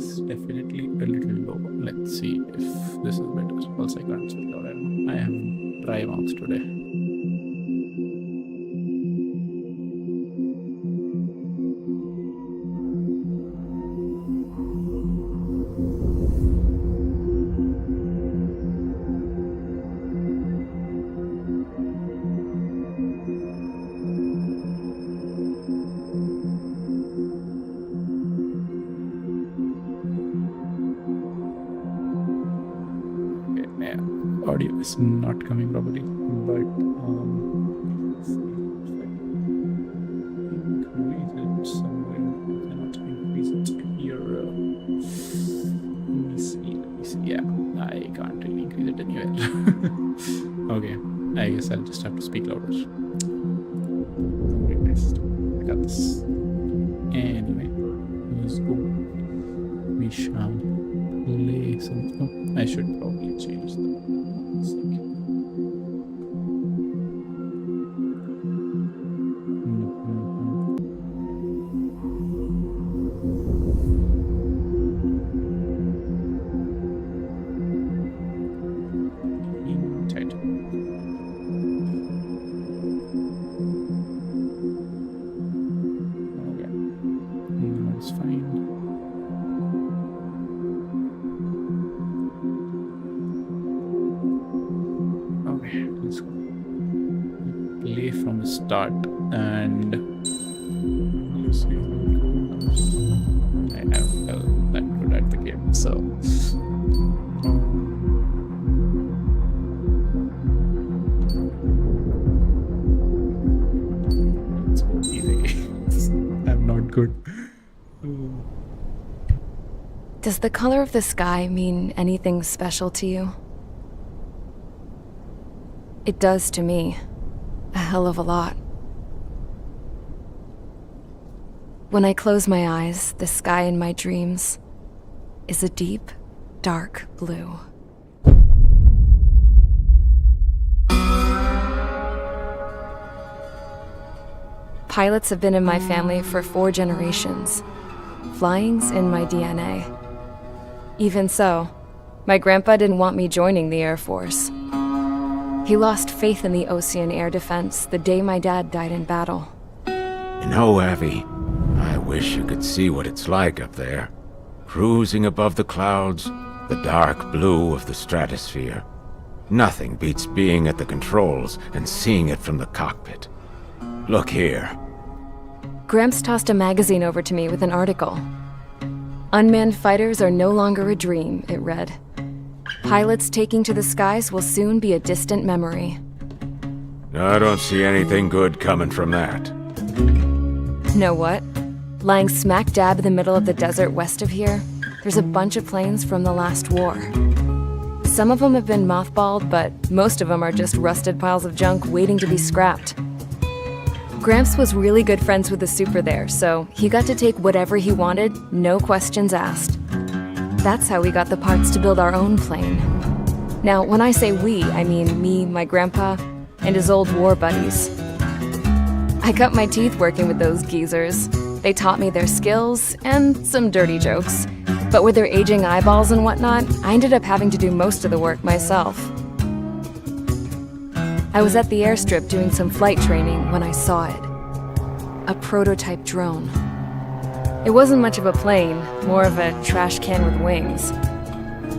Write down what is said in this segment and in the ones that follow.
is definitely a little low. Let's see if this is better. Also, I can't speak out. I don't know. I have dry mouth today. Audio is not coming properly, but let's see if I increase it somewhere. I cannot increase it here. Let me see. Yeah, I can't really increase it anywhere. Okay, I guess I'll just have to speak louder. Great test. I got this. Anyway, let's go. We shall play something. I should probably change the. Play from the start and I am that good at the game, so let's go easy. I'm not good. Does the color of the sky mean anything special to you? It does to me. A hell of a lot. When I close my eyes, the sky in my dreams is a deep, dark blue. Pilots have been in my family for 4 generations. Flying's in my DNA. Even so, my grandpa didn't want me joining the Air Force. He lost faith in the Ocean Air Defense the day my dad died in battle. You know, Abby, I wish you could see what it's like up there. Cruising above the clouds, the dark blue of the stratosphere. Nothing beats being at the controls and seeing it from the cockpit. Look here. Gramps tossed a magazine over to me with an article. Unmanned fighters are no longer a dream, it read. Pilots taking to the skies will soon be a distant memory. I don't see anything good coming from that. Know what? Lying smack dab in the middle of the desert west of here, there's a bunch of planes from the last war. Some of them have been mothballed, but most of them are just rusted piles of junk waiting to be scrapped. Gramps was really good friends with the super there, so he got to take whatever he wanted, no questions asked. That's how we got the parts to build our own plane. Now, when I say we, I mean me, my grandpa, and his old war buddies. I cut my teeth working with those geezers. They taught me their skills and some dirty jokes. But with their aging eyeballs and whatnot, I ended up having to do most of the work myself. I was at the airstrip doing some flight training when I saw it. A prototype drone. It wasn't much of a plane, more of a trash can with wings.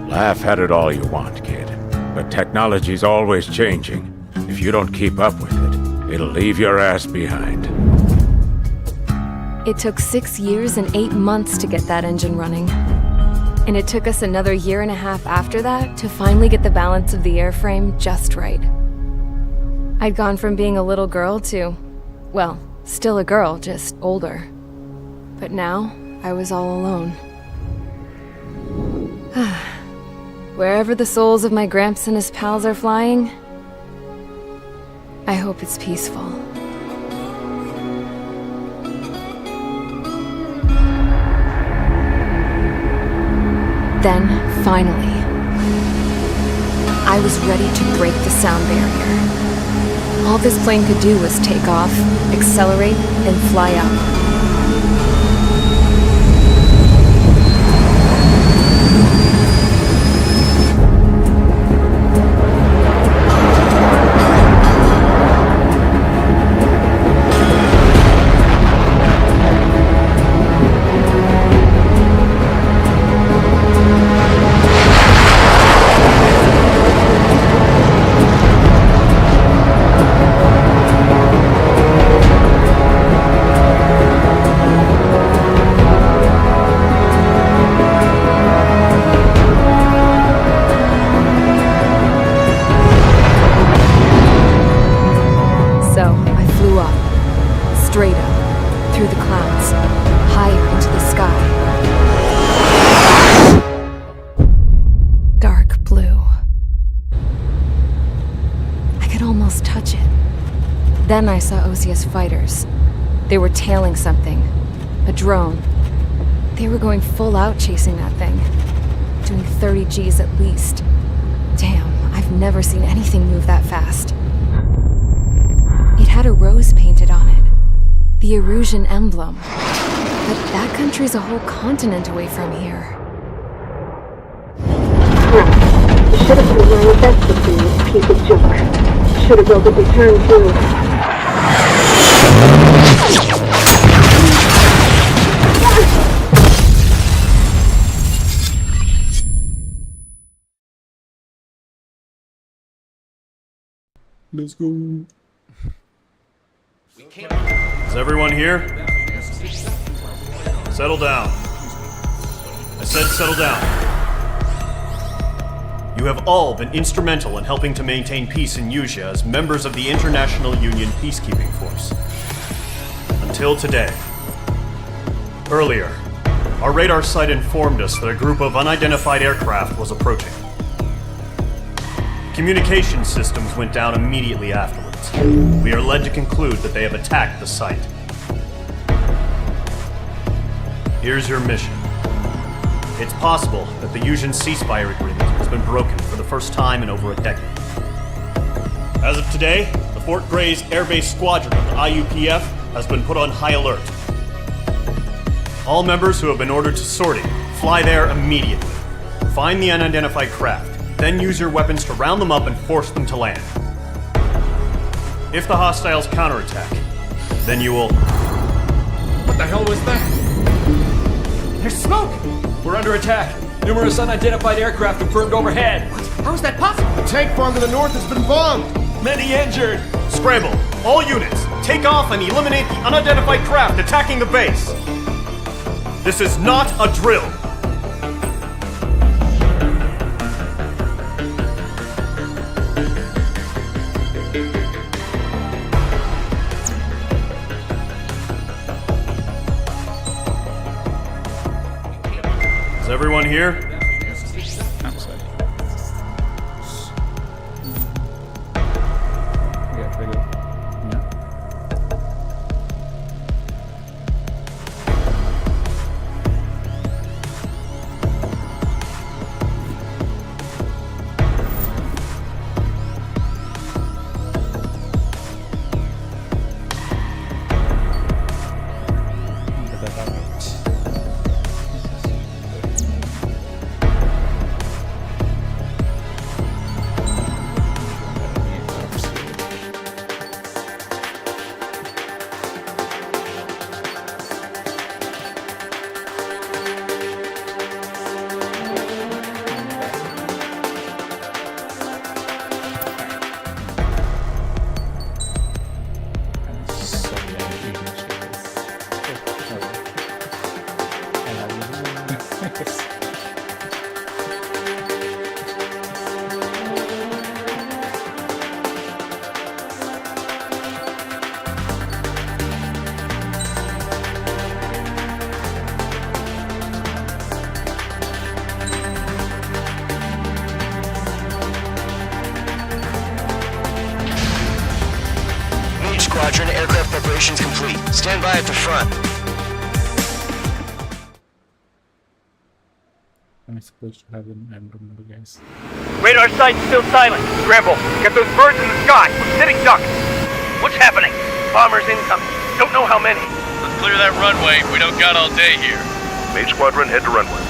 Laugh at it all you want, kid. But technology's always changing. If you don't keep up with it, it'll leave your ass behind. It took 6 years and 8 months to get that engine running. And it took us another 1.5 years after that to finally get the balance of the airframe just right. I'd gone from being a little girl to, well, still a girl, just older. But now, I was all alone. Wherever the souls of my Gramps and his pals are flying, I hope it's peaceful. Then, finally, I was ready to break the sound barrier. All this plane could do was take off, accelerate, and fly up. flew up. Straight up, through the clouds, higher into the sky. Dark blue. I could almost touch it. Then I saw Osius fighters. They were tailing something. A drone. They were going full out chasing that thing. Doing 30 Gs at least. Damn, I've never seen anything move that fast. It had a rose painted on it. The Erusian emblem. But that country's a whole continent away from here. Crap. Should have been my best to see this piece of junk. Should have built a return too. Let's go. Is everyone here? Settle down. I said settle down. You have all been instrumental in helping to maintain peace in Usea as members of the International Union Peacekeeping Force. Until today. Earlier, our radar site informed us that a group of unidentified aircraft was approaching. Communication systems went down immediately afterwards. We are led to conclude that they have attacked the site. Here's your mission. It's possible that the Usian ceasefire agreement has been broken for the first time in over a decade. As of today, the Fort Grays Air Base Squadron of the IUPF has been put on high alert. All members who have been ordered to sortie, fly there immediately. Find the unidentified craft. Then use your weapons to round them up and force them to land. If the hostiles counterattack, then you will... What the hell was that? There's smoke! We're under attack. Numerous unidentified aircraft confirmed overhead. What? How is that possible? The tank farm to the north has been bombed! Many injured! Scramble! All units, take off and eliminate the unidentified craft attacking the base! This is not a drill! Is everyone here? Outside. Yeah, pretty good. Yeah. Get that out. Squadron, aircraft preparations complete. Stand by at the front. Am I supposed to have them? I don't remember, guys. Radar site's still silent. Scramble. Get those birds in the sky. We're sitting ducks. What's happening? Bombers incoming. Don't know how many. Let's clear that runway. We don't got all day here. Mage Squadron, head to runway.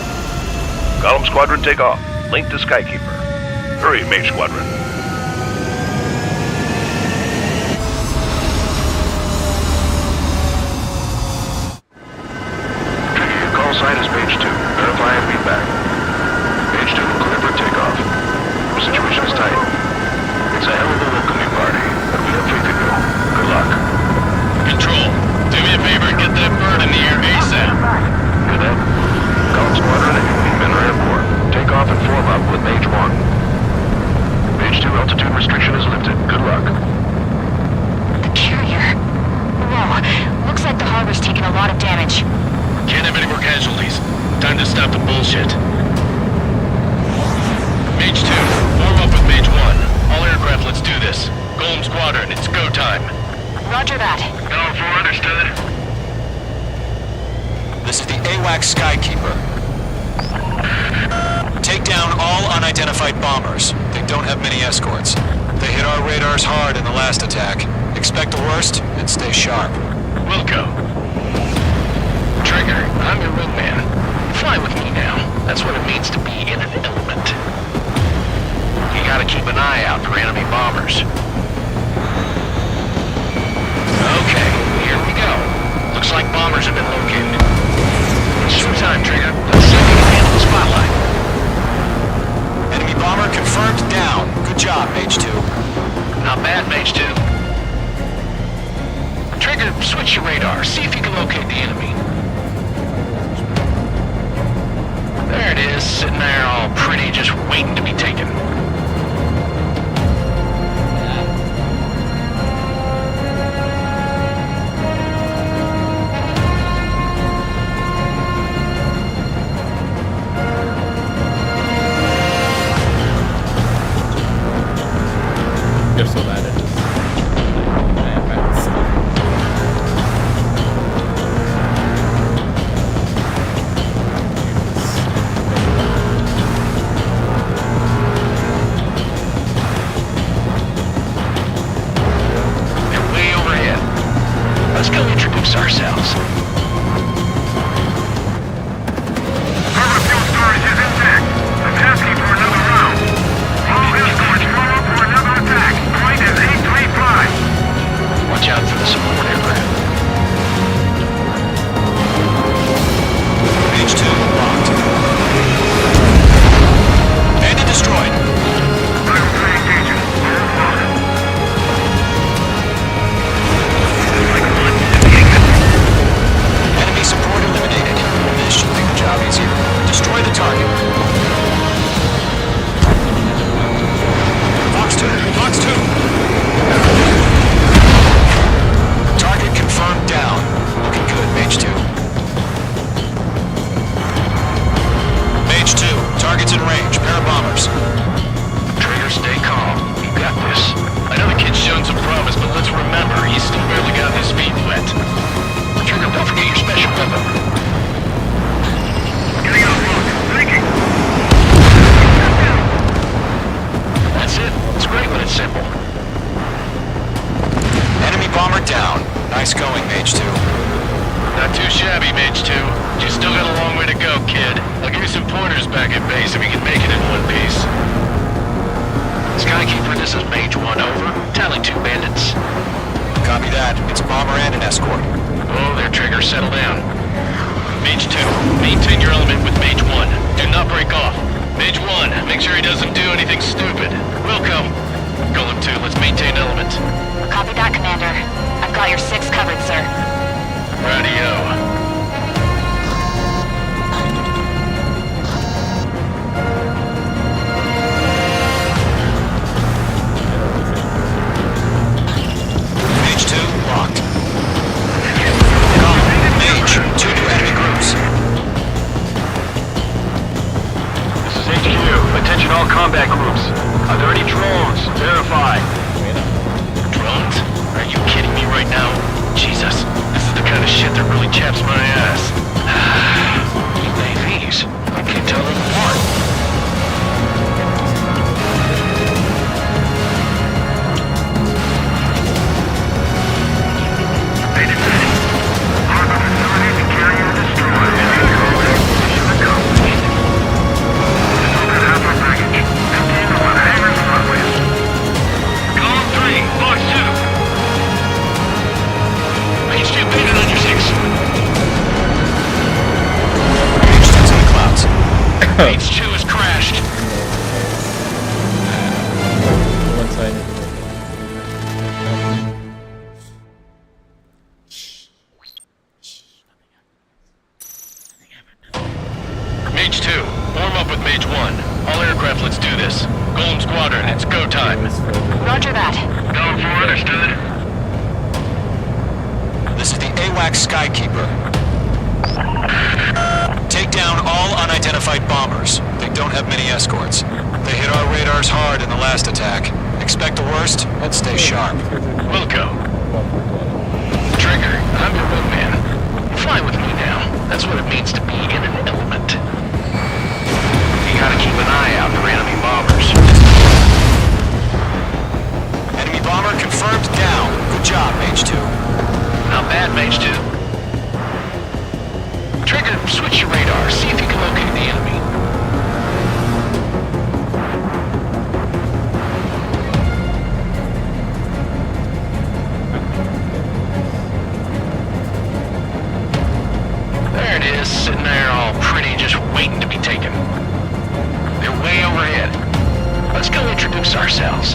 Column Squadron, take off. Link to Skykeeper. Hurry, Mage Squadron. Sign is page 2. Verify and read back. Page 2, clear for takeoff. Situation is tight. It's a hell of a welcoming party, but we have faith in you. Good luck. Control, do me a favor and get that bird in the air ASAP. Cadet, Column Squadron and your wingmen are airborne. Take off and form up with Mage 1. Mage stop the bullshit. Mage 2, form up with Mage 1. All aircraft, let's do this. Golem Squadron, it's go time. Roger that. Going for understood. This is the AWACS Skykeeper. Take down all unidentified bombers. They don't have many escorts. They hit our radars hard in the last attack. Expect the worst and stay sharp. Wilco. Trigger, I'm your wingman. Fly with me now. That's what it means to be in an element. You gotta keep an eye out for enemy bombers. Okay, here we go. Looks like bombers have been located. Showtime, Trigger. Let's see if we can handle the spotlight. Enemy bomber confirmed down. Good job, Mage 2. Not bad, Mage 2. Trigger, switch your radar. See if you can locate the enemy. There it is, sitting there all pretty, just waiting to be taken. You're so bad at this. They're way overhead. Let's go introduce ourselves. Harbor fuel storage is intact. I'm asking for another round. All escorts roll up for another attack. Point is 835. Watch out for the support aircraft. Mage 2 locked. Bandit destroyed. Vital 3 engaging. Hold lock. Enemy support eliminated. This should make the job easier. Destroy the target. Fox 2. Fox 2. Target confirmed down. Looking good, Mage 2. Mage 2. Target's in range. Pair of bombers. Trigger, stay calm. You got this. I know the kid's shown some promise, but let's remember, he's still barely got his feet wet. Trigger, don't forget your special weapon. Getting out look. Thinking. That's it. It's great when it's simple. Enemy bomber down. Nice going, Mage 2. Not too shabby, Mage 2. You still got a long way to go, kid. I'll give you some pointers back at base if you can make it in one piece. Skykeeper, this is Mage 1, over. Tally 2 bandits. Copy that. It's a bomber and an escort. Oh, their Trigger, settle down. Mage 2, maintain your element with Mage 1. Do not break off. Mage 1, make sure he doesn't do anything stupid. Wilco. Golem 2, let's maintain element. Copy that, Commander. I've got your 6 covered, sir. Radio. Mage 2 locked. Mage, 2 new enemy groups. This is HQ. Attention all combat groups. Are there any drones? Verify. Drones? Are you kidding me right now? Jesus, this is the kind of shit that really chaps my ass. UAVs? I can't tell them apart. Harbor facilities and carrier destroyed. Mission accomplished. Delivered half our package. Emptying the hangars and runways. Column 3, Fox 2. Mage 2 painted on your 6. Mage 2's in the clouds. Mage 2 has crashed. One side. Mage 2, form up with Mage 1. All aircraft, let's do this. Golem Squadron, it's go time. Roger that. Going for understood. This is the AWACS Skykeeper. Take down all unidentified bombers. They don't have many escorts. They hit our radars hard in the last attack. Expect the worst and stay sharp. Wilco. Trigger, I'm your wingman. Fly with me now. That's what it means to be in an element. You gotta keep an eye out for enemy bombers. Enemy bomber confirmed down. Good job, Mage 2. Not bad, Mage 2. Trigger, switch your radar. See if you can locate the enemy. There it is, sitting there all pretty, just waiting to be taken. They're way overhead. Let's go introduce ourselves.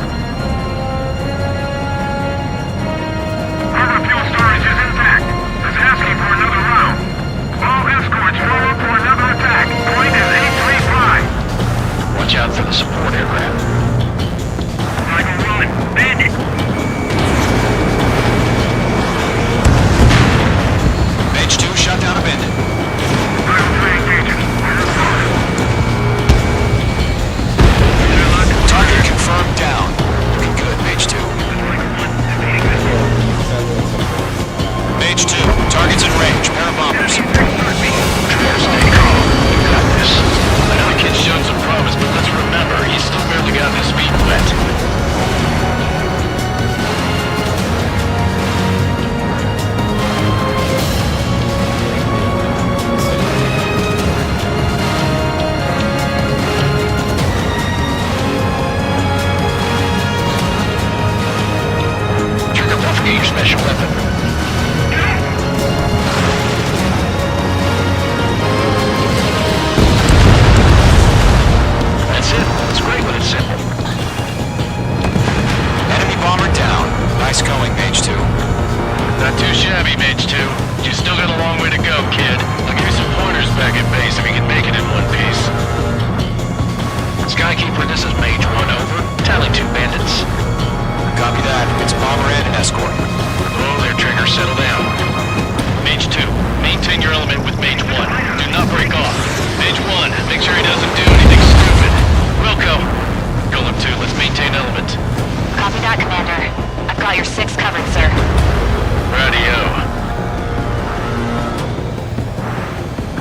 Our fuel storage is intact. It's asking for another round. All escorts roll up for another attack. Point is 835. Watch out for the support aircraft. Michael Rowan, bandit. Mage 2 shot down a bandit. Target confirmed down. Looking good, Mage 2. Mage 2, target's in range. Pair of bombers. Stay calm. You got this. I know the kid's shown some promise, but let's remember, he's still barely got his feet wet. Trigger, don't forget your special weapon. That's it. It's great when it's simple. Enemy bomber down. Nice going, Mage 2. Not too shabby, Mage 2. You still got a long way to go, kid. I'll give you some pointers back at base if you can make it in one piece. Skykeeper, this is Mage 1, over. Tally 2 bandits. Copy that. It's bomber and an escort. Oh, there, Trigger. Settle down. Mage 2, maintain your element with Mage 1. Do not break off. Mage 1, make sure he doesn't do anything stupid. Wilco. Golem 2, let's maintain element. Copy that, Commander. I've got your 6 covered, sir. Radio.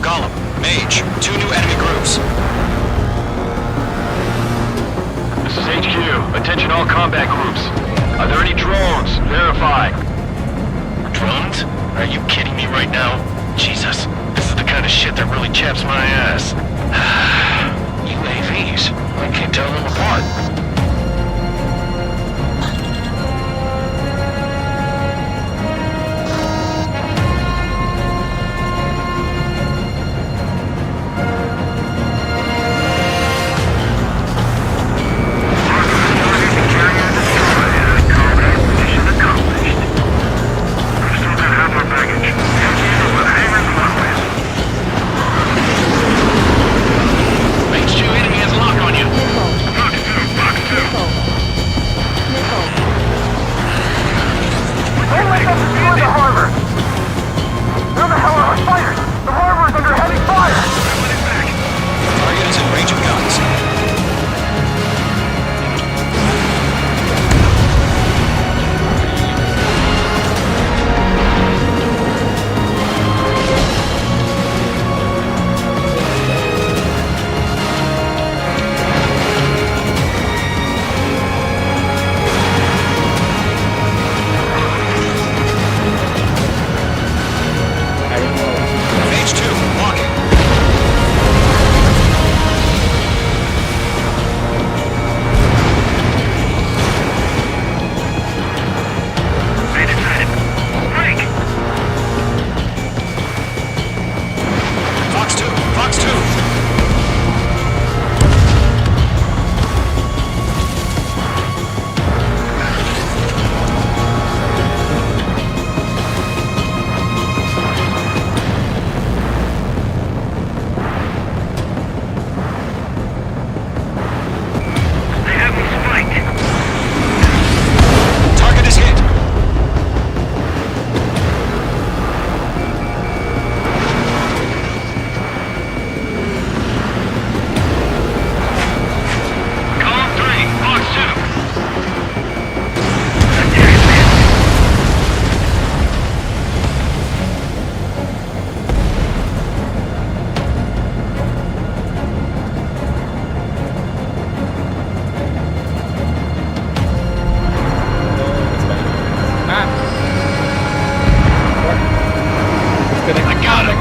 Golem, Mage, 2 new enemy groups. This is HQ. Attention all combat groups. Are there any drones? Verify. Drones? Are you kidding me right now? Jesus, this is the kind of shit that really chaps my ass. UAVs. I can't tell them apart. Mage 2, enemy has lock on you.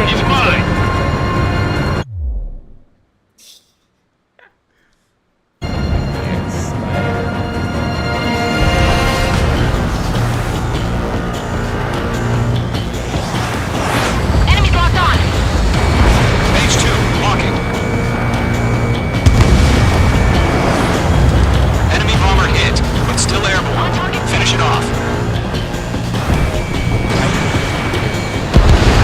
He's mine! Enemies locked on. Mage 2, locking. Enemy bomber hit, but still airborne. Finish it off.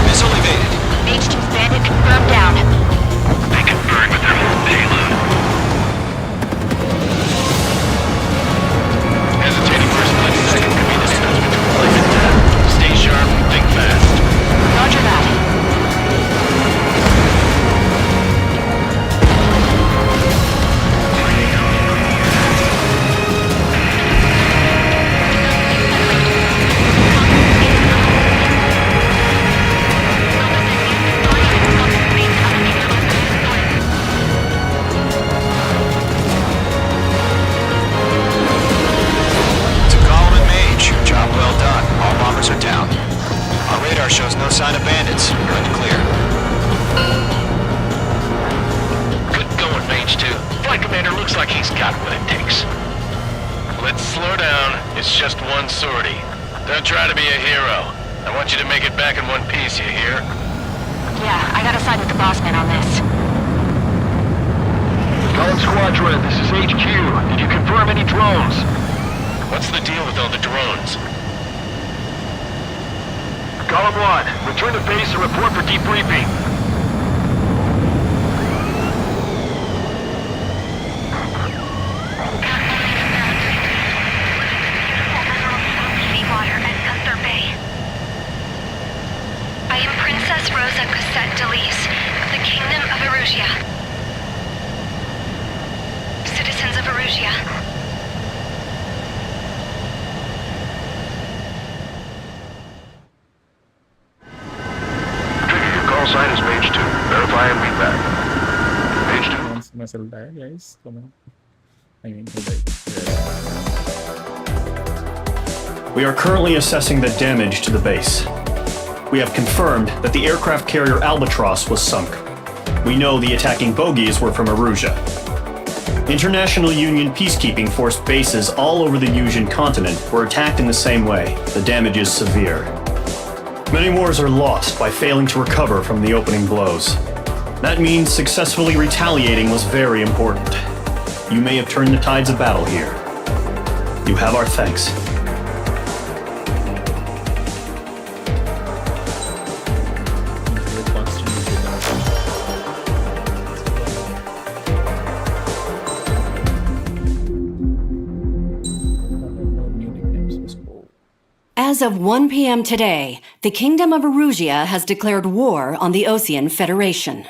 Missile evaded. H2's bandit confirmed down. They can burn with their whole payload. Hesitating for a split second could be the difference between life and death. Stay sharp, think fast. Roger that. To Golem and Mage, job well done. All bombers are down. Our radar shows no sign of bandits. Good to clear. Good going, Mage 2. Flight Commander looks like he's got what it takes. Let's slow down. It's just one sortie. Don't try to be a hero. I want you to make it back in one piece, you hear? Yeah, I gotta side with the boss man on this. Golem Squadron, this is HQ. Did you confirm any drones? What's the deal with all the drones? Golem 1, return to base and report for debriefing. Seawater at Gunther Bay. I am Princess Rosa Cosette Delise of the Kingdom of Erusia. Citizens of Erusia. Trigger, your call sign is Mage 2. Verify and read back. Mage 2. Once muscle die, guys. Come on. I mean, he died. We are currently assessing the damage to the base. We have confirmed that the aircraft carrier Albatross was sunk. We know the attacking bogies were from Erusia. International Union peacekeeping force bases all over the Yusian continent were attacked in the same way. The damage is severe. Many wars are lost by failing to recover from the opening blows. That means successfully retaliating was very important. You may have turned the tides of battle here. You have our thanks. As of 1 p.m. today, the Kingdom of Erusia has declared war on the Osean Federation.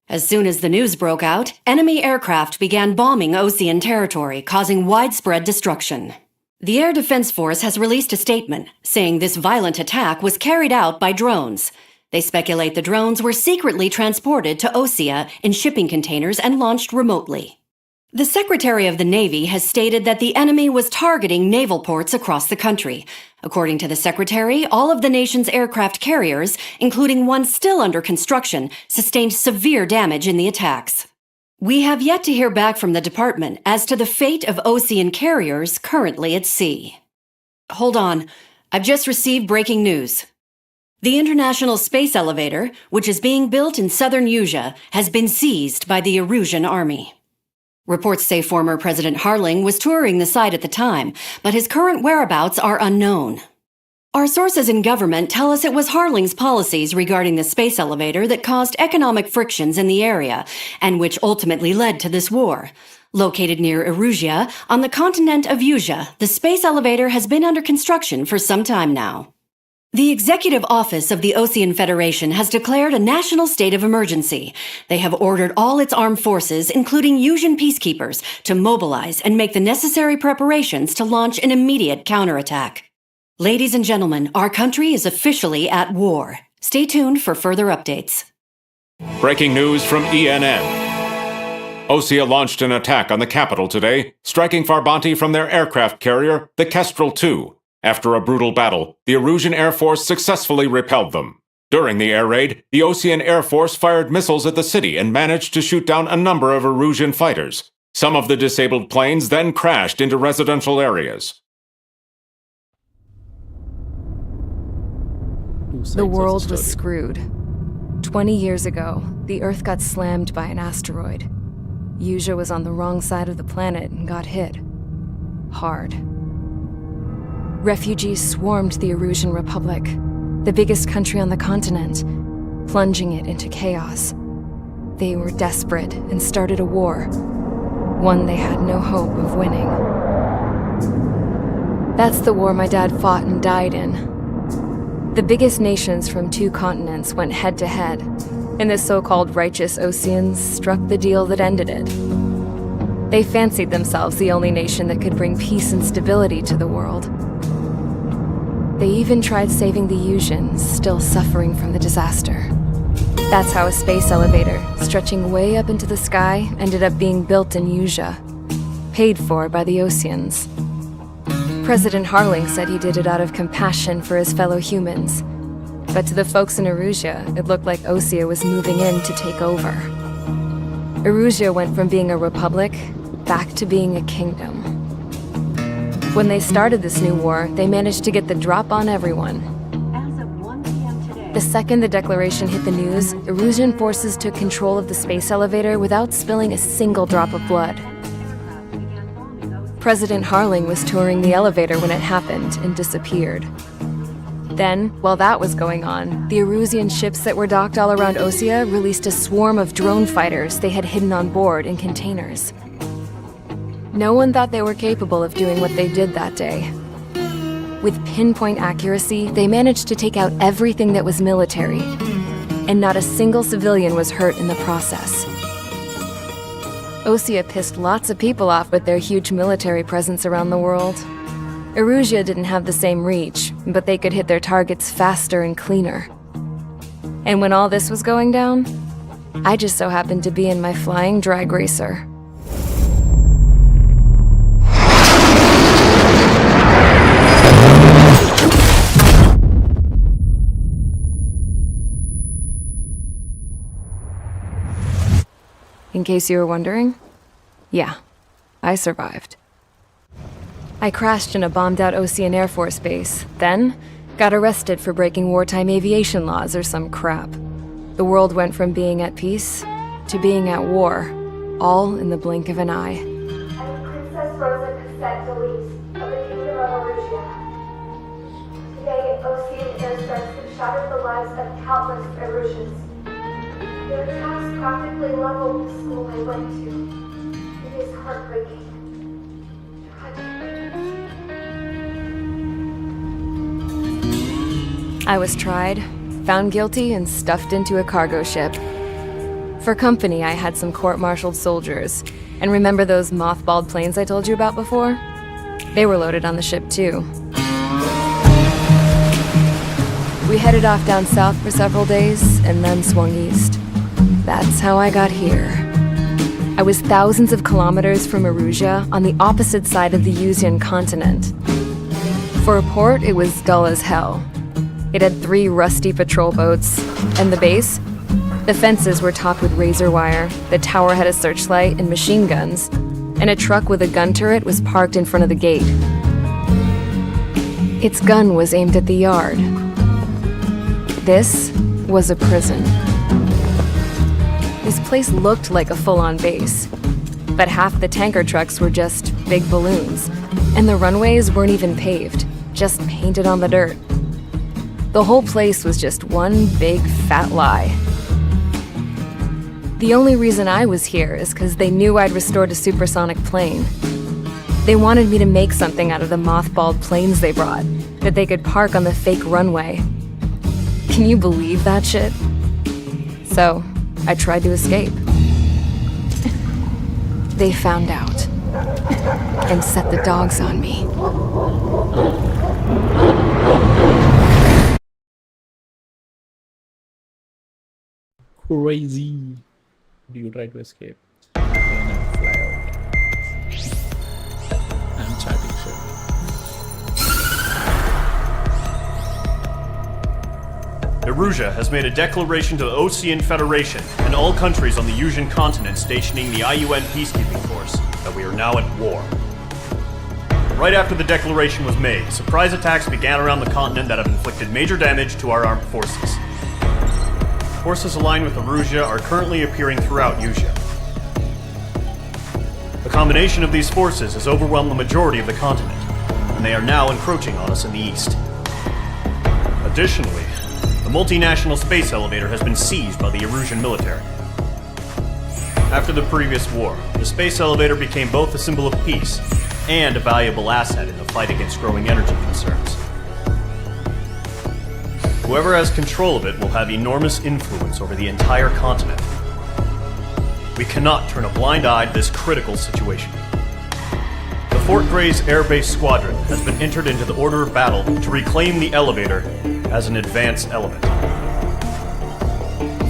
As soon as the news broke out, enemy aircraft began bombing Osean territory, causing widespread destruction. The Air Defense Force has released a statement saying this violent attack was carried out by drones. They speculate the drones were secretly transported to Osea in shipping containers and launched remotely. The Secretary of the Navy has stated that the enemy was targeting naval ports across the country. According to the Secretary, all of the nation's aircraft carriers, including one still under construction, sustained severe damage in the attacks. We have yet to hear back from the department as to the fate of Osean carriers currently at sea. Hold on, I've just received breaking news. The International Space Elevator, which is being built in southern Yusia, has been seized by the Erusian army. Reports say former President Harling was touring the site at the time, but his current whereabouts are unknown. Our sources in government tell us it was Harling's policies regarding the space elevator that caused economic frictions in the area, and which ultimately led to this war. Located near Erusia, on the continent of Yusia, the space elevator has been under construction for some time now. The Executive Office of the Osean Federation has declared a national state of emergency. They have ordered all its armed forces, including Yusian peacekeepers, to mobilize and make the necessary preparations to launch an immediate counterattack. Ladies and gentlemen, our country is officially at war. Stay tuned for further updates. Breaking news from ENN. Osea launched an attack on the capital today, striking Farbanti from their aircraft carrier, the Kestrel II. After a brutal battle, the Erusian Air Force successfully repelled them. During the air raid, the Osean Air Force fired missiles at the city and managed to shoot down a number of Erusian fighters. Some of the disabled planes then crashed into residential areas. The world was screwed. 20 years ago, the Earth got slammed by an asteroid. Usea was on the wrong side of the planet and got hit. Hard. Refugees swarmed the Erusian Republic, the biggest country on the continent, plunging it into chaos. They were desperate and started a war, one they had no hope of winning. That's the war my dad fought and died in. The biggest nations from 2 continents went head-to-head, and the so-called righteous Oseans struck the deal that ended it. They fancied themselves the only nation that could bring peace and stability to the world. They even tried saving the Usians, still suffering from the disaster. That's how a space elevator, stretching way up into the sky, ended up being built in Usea, paid for by the Oseans. President Harling said he did it out of compassion for his fellow humans. But to the folks in Erusia, it looked like Osea was moving in to take over. Erusia went from being a republic back to being a kingdom. When they started this new war, they managed to get the drop on everyone. The second the declaration hit the news, Erusian forces took control of the space elevator without spilling a single drop of blood. President Harling was touring the elevator when it happened and disappeared. Then, while that was going on, the Erusian ships that were docked all around Osea released a swarm of drone fighters they had hidden on board in containers. No one thought they were capable of doing what they did that day. With pinpoint accuracy, they managed to take out everything that was military, and not a single civilian was hurt in the process. Osea pissed lots of people off with their huge military presence around the world. Erusia didn't have the same reach, but they could hit their targets faster and cleaner. And when all this was going down, I just so happened to be in my flying drag racer. In case you were wondering, yeah, I survived. I crashed in a bombed-out Osean Air Force base, then got arrested for breaking wartime aviation laws or some crap. The world went from being at peace to being at war, all in the blink of an eye. I'm Princess Rosa Cassette Delise of the Kingdom of Erusia. Today, Osean airstrikes have shattered the lives of countless Erusians. Their attacks practically leveled the school I went to. It is heartbreaking. I was tried, found guilty, and stuffed into a cargo ship. For company, I had some court-martialed soldiers. And remember those mothballed planes I told you about before? They were loaded on the ship, too. We headed off down south for several days, and then swung east. That's how I got here. I was thousands of kilometers from Erusia, on the opposite side of the Usian continent. For a port, it was dull as hell. It had 3 rusty patrol boats, and the base? The fences were topped with razor wire, the tower had a searchlight and machine guns, and a truck with a gun turret was parked in front of the gate. Its gun was aimed at the yard. This was a prison. This place looked like a full-on base, but half the tanker trucks were just big balloons, and the runways weren't even paved, just painted on the dirt. The whole place was just one big fat lie. The only reason I was here is because they knew I'd restored a supersonic plane. They wanted me to make something out of the mothballed planes they brought, that they could park on the fake runway. Can you believe that shit? So, I tried to escape. They found out, and set the dogs on me. Crazy. Do you try to escape? And fly out. I'm chatting shit. Erusia has made a declaration to the Osean Federation and all countries on the Yusian continent stationing the IUN peacekeeping force that we are now at war. Right after the declaration was made, surprise attacks began around the continent that have inflicted major damage to our armed forces. Forces aligned with Erusia are currently appearing throughout Yusia. The combination of these forces has overwhelmed the majority of the continent, and they are now encroaching on us in the east. Additionally, the multinational space elevator has been seized by the Erusian military. After the previous war, the space elevator became both a symbol of peace and a valuable asset in the fight against growing energy concerns. Whoever has control of it will have enormous influence over the entire continent. We cannot turn a blind eye to this critical situation. The Fort Gray's Air Base Squadron has been entered into the order of battle to reclaim the elevator as an advance element.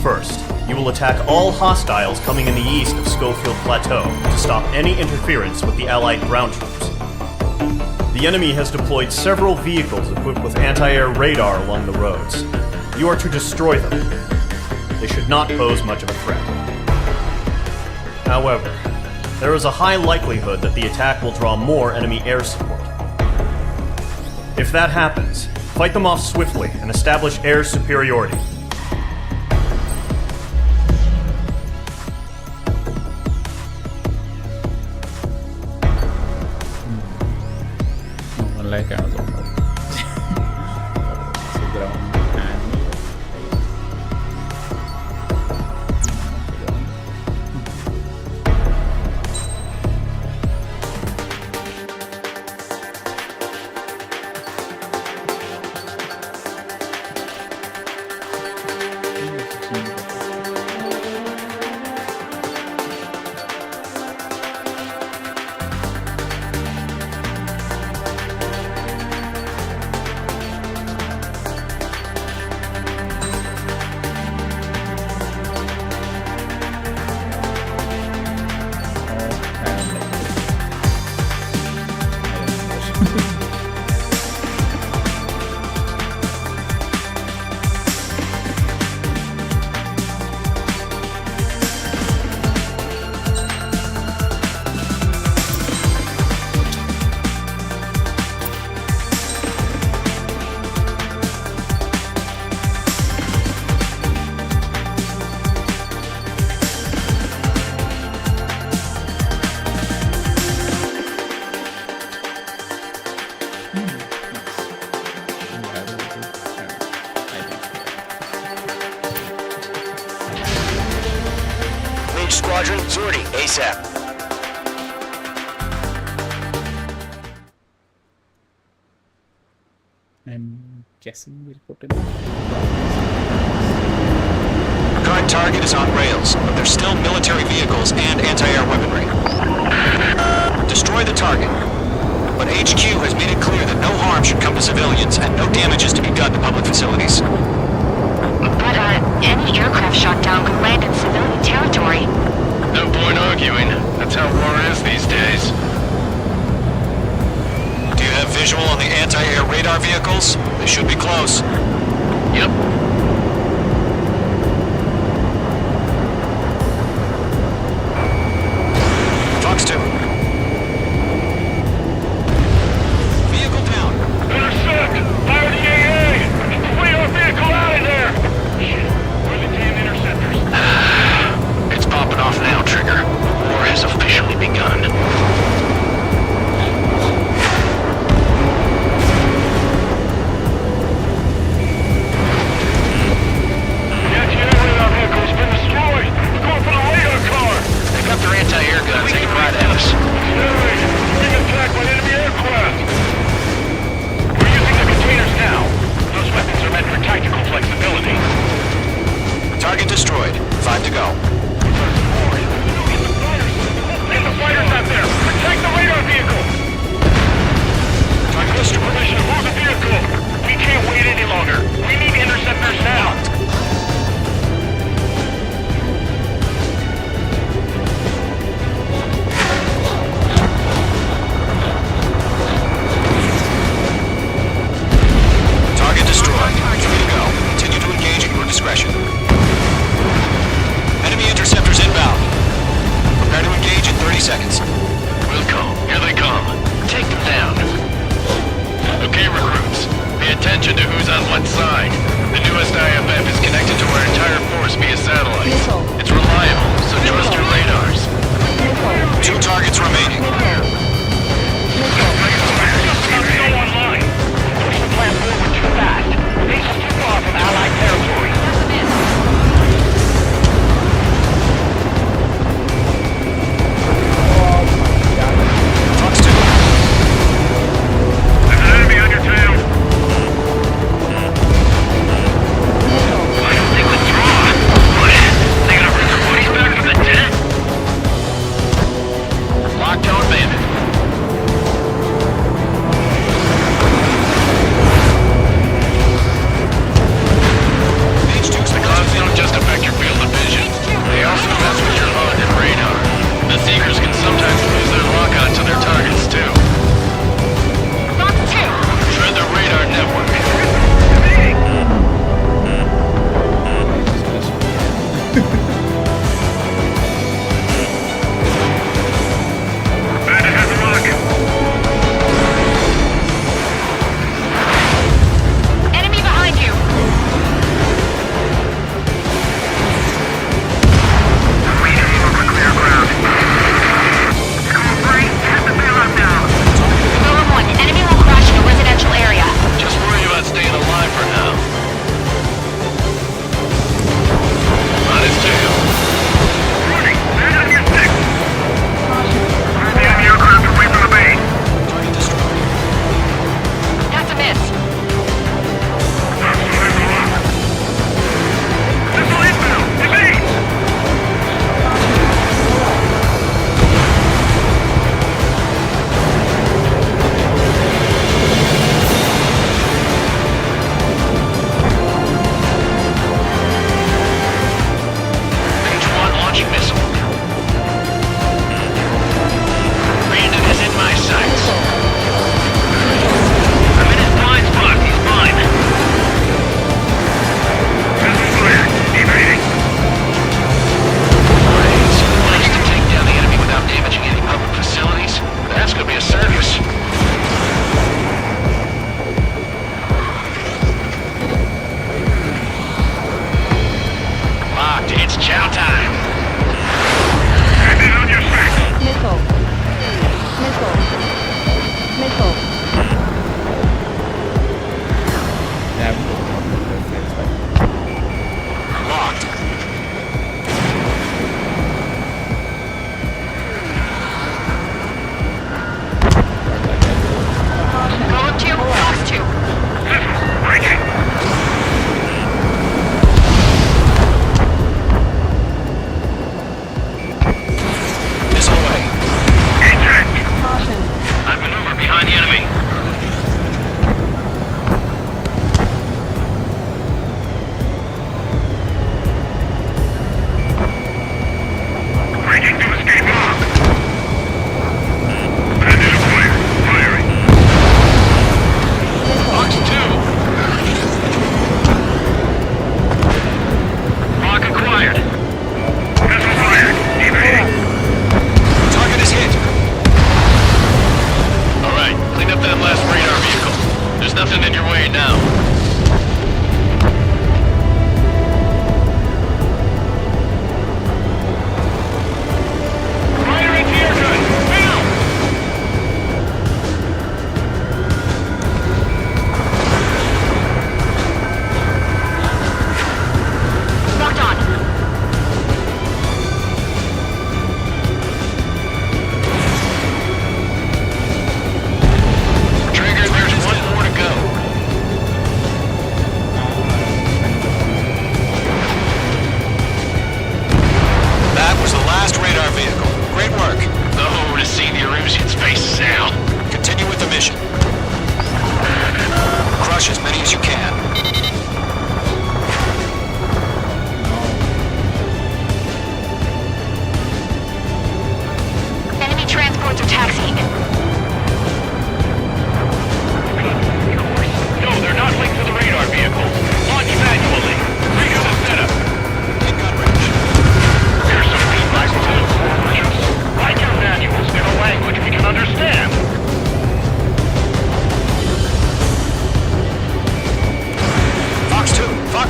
First, you will attack all hostiles coming in the east of Schofield Plateau to stop any interference with the Allied ground troops. The enemy has deployed several vehicles equipped with anti-air radar along the roads. You are to destroy them. They should not pose much of a threat. However, there is a high likelihood that the attack will draw more enemy air support. If that happens, fight them off swiftly and establish air superiority. Like I was on so ground and Squadron, Zordi, ASAP. I'm guessing we'll put in. Current target is on rails, but there's still military vehicles and anti-air weaponry. Destroy the target. But HQ has made it clear that no harm should come to civilians and no damage is to be done to public facilities. But, any aircraft shot down could land in civilian territory. No point arguing. That's how war is these days. Do you have visual on the anti-air radar vehicles? They should be close. Yep. Fox 2. Vehicle down. Intercept! Fire the AA! Flee our vehicle out of there! Shit, where are the damn interceptors? It's popping off now, Trigger. War has officially begun. The anti-air radar vehicle's been destroyed! We're going for the radar car! Pick up their anti-air guns, they can ride at us. Accelerate! We're being attacked by enemy aircraft! We're using the containers now. Those weapons are meant for tactical flexibility. Target destroyed. 5 to go. Get the fighters out there! Protect the radar vehicle! Target destroyed. Permission to move the vehicle! We can't wait any longer! We need interceptors now! Target destroyed. 3 to go. Continue to engage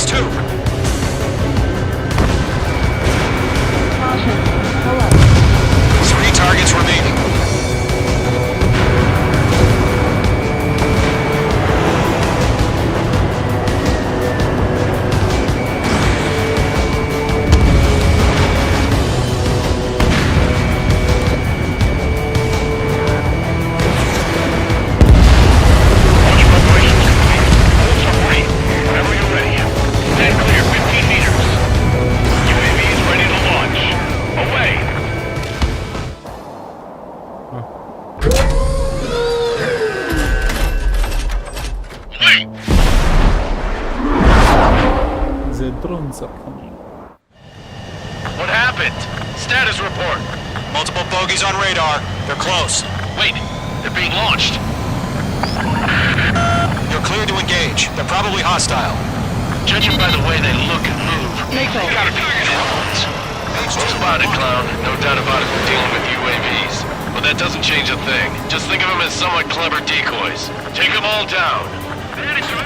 Advance 2! Caution. Hello. 3 targets remaining. The drones are coming. What happened? Status report. Multiple bogies on radar. They're close. Wait, they're being launched. You're clear to engage. They're probably hostile. Judging by the way they look and move, they gotta be villains. Spotted, clown. No doubt about it. We're dealing with UAVs. But that doesn't change a thing. Just think of them as somewhat clever decoys. Take them all down.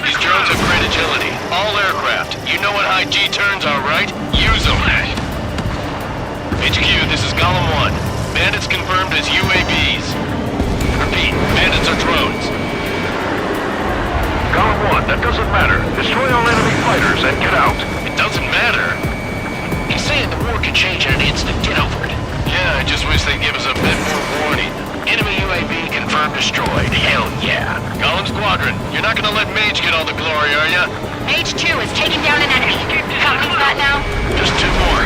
These drones have great agility. All aircraft. You know what high G turns are, right? Use them. HQ, this is Golem 1. Bandits confirmed as UAVs. Repeat, bandits are drones. Golem 1, that doesn't matter. Destroy all enemy fighters and get out. It doesn't matter. He's saying the war could change in an instant. Get over it. Yeah, I just wish they'd give us a bit more warning. Enemy UAV confirmed destroyed. Hell yeah. Golem Squadron, you're not gonna let Mage get all the glory, are ya? Mage 2 is taking down an enemy. Copy that now. Just 2 more.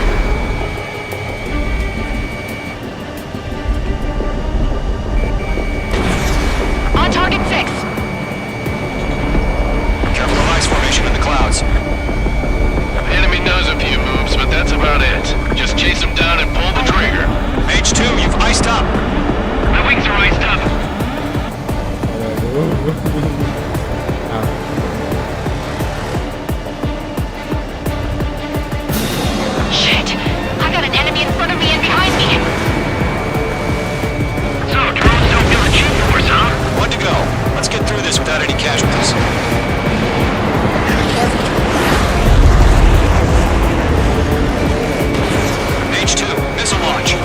On target 6. Careful of ice formation in the clouds. The enemy knows a few moves, but that's about it. Just chase them down and pull the trigger. Mage 2, you've iced up. My wings are iced up. Shit! I got an enemy in front of me and behind me. So, drones don't feel the G-force, huh? 1 to go. Let's get through this without any casualties. Mage 2, missile launch.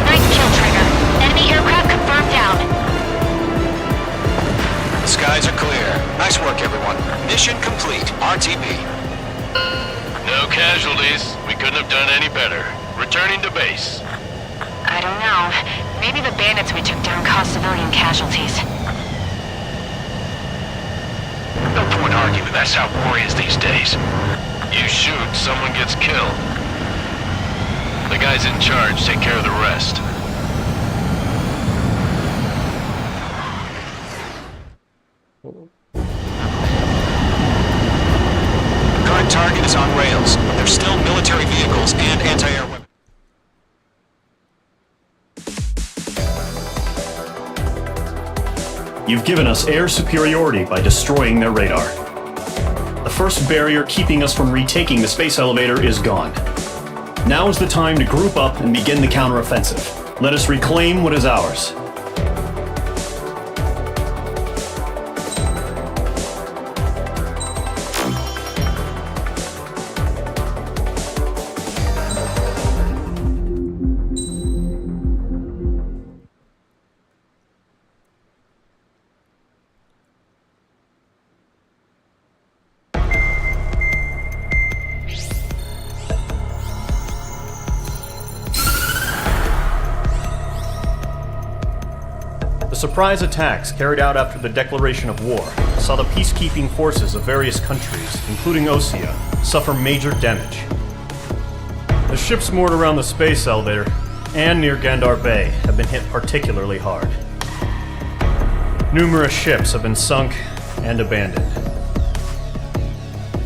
Nice kill, Trigger. Enemy aircraft confirmed down. Skies are clear. Nice work, everyone. Mission complete. RTB. No casualties. We couldn't have done any better. Returning to base. I don't know. Maybe the bandits we took down caused civilian casualties. No point arguing. That's how war is these days. You shoot, someone gets killed. The guys in charge take care of the rest. Current target is on rails. There's still military vehicles and anti-air weapons. You've given us air superiority by destroying their radar. The first barrier keeping us from retaking the space elevator is gone. Now is the time to group up and begin the counteroffensive. Let us reclaim what is ours. The surprise attacks carried out after the declaration of war saw the peacekeeping forces of various countries, including Osea, suffer major damage. The ships moored around the space elevator and near Gandar Bay have been hit particularly hard. Numerous ships have been sunk and abandoned.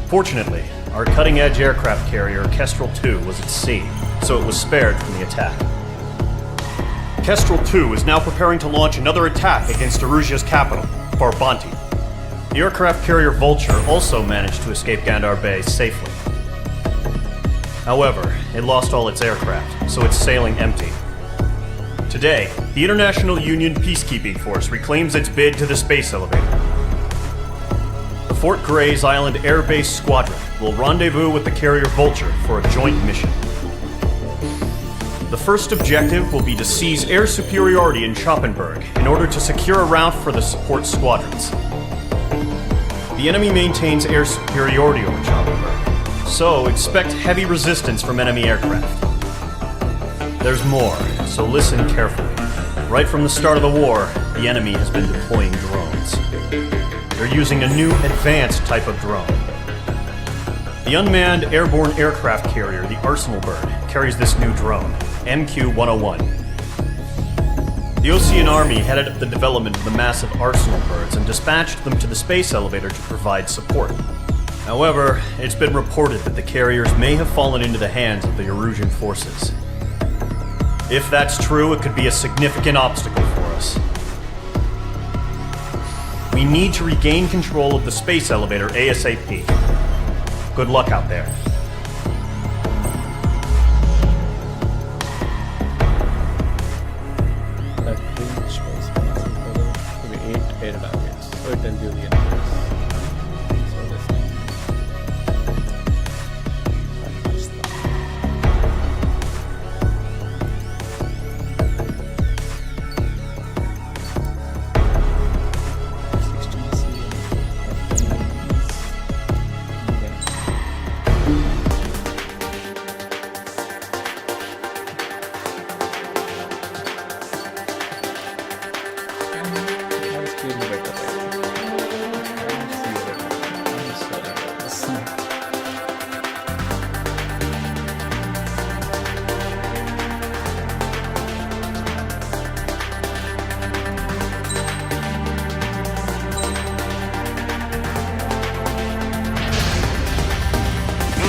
Fortunately, our cutting-edge aircraft carrier Kestrel II was at sea, so it was spared from the attack. Kestrel II is now preparing to launch another attack against Erusia's capital, Farbanti. The aircraft carrier Vulture also managed to escape Gandar Bay safely. However, it lost all its aircraft, so it's sailing empty. Today, the International Union Peacekeeping Force reclaims its bid to the space elevator. Fort Gray's Island Air Base Squadron will rendezvous with the carrier Vulture for a joint mission. The first objective will be to seize air superiority in Schoppenberg in order to secure a route for the support squadrons. The enemy maintains air superiority over Schoppenberg, so expect heavy resistance from enemy aircraft. There's more, so listen carefully. Right from the start of the war, the enemy has been deploying drones. They're using a new advanced type of drone. The unmanned airborne aircraft carrier, the Arsenal Bird, carries this new drone, MQ-101. The Osean Army headed up the development of the massive Arsenal Birds and dispatched them to the space elevator to provide support. However, it's been reported that the carriers may have fallen into the hands of the Erusian forces. If that's true, it could be a significant obstacle for us. We need to regain control of the space elevator ASAP. Good luck out there. That breach was massive, to be 8 air targets, so it tells you the enemies. So this thing.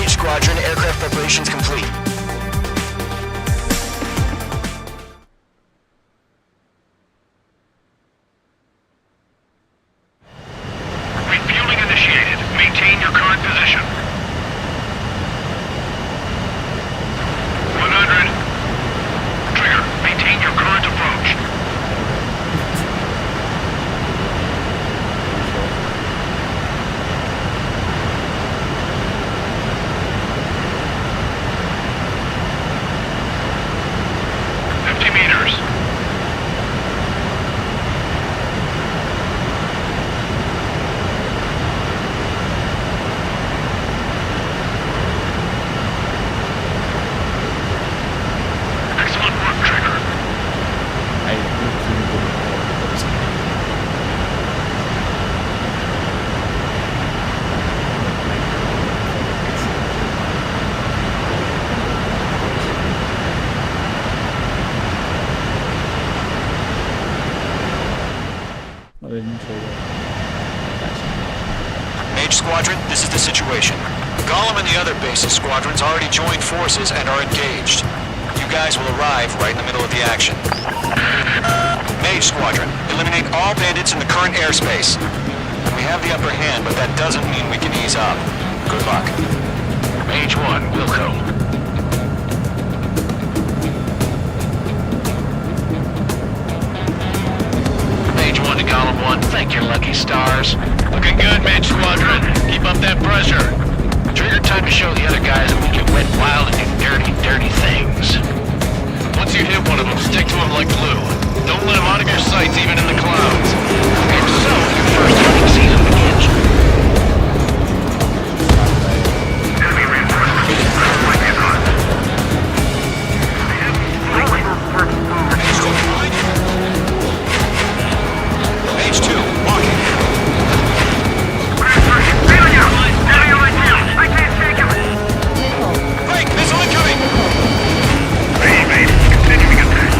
Squadron, aircraft preparations complete. Refueling initiated. Maintain your current position. 100. Trigger, maintain your current approach. Mage Squadron, this is the situation. Golem and the other base's squadrons already joined forces and are engaged. You guys will arrive right in the middle of the action. Mage Squadron, eliminate all bandits in the current airspace. We have the upper hand, but that doesn't mean we can ease up. Good luck. Mage 1, Wilco. Mage 1 to Golem 1, thank your lucky stars. Looking good, Mage Squadron. Keep up that pressure. Trigger, time to show the other guys that we can wet wild and do dirty, dirty things. Once you hit one of them, stick to him like glue. Don't let him out of your sights, even in the clouds. And so, your first hunting season begins. Enemy reinforcements. Mage 2, walking. I can't take him. Break, missile incoming! Ready, mate. Continuing attack.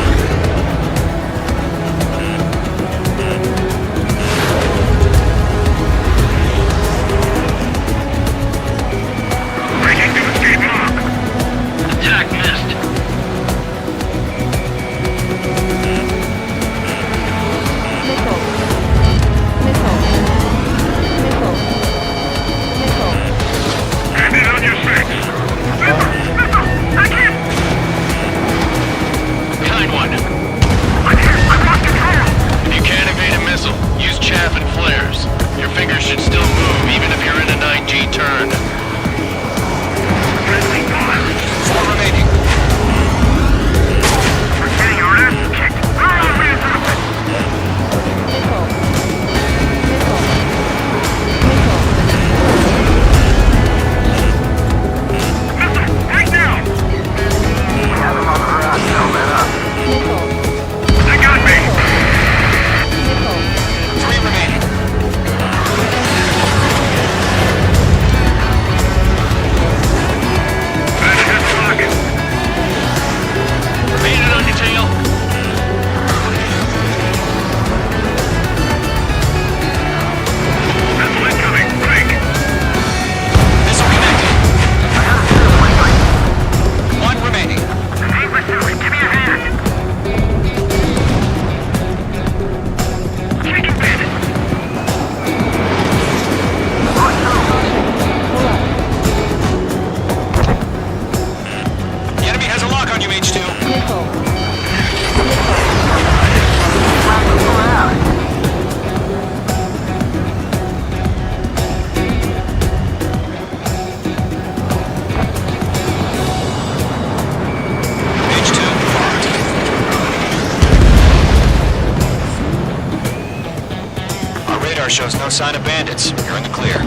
sign of bandits. You're in the clear.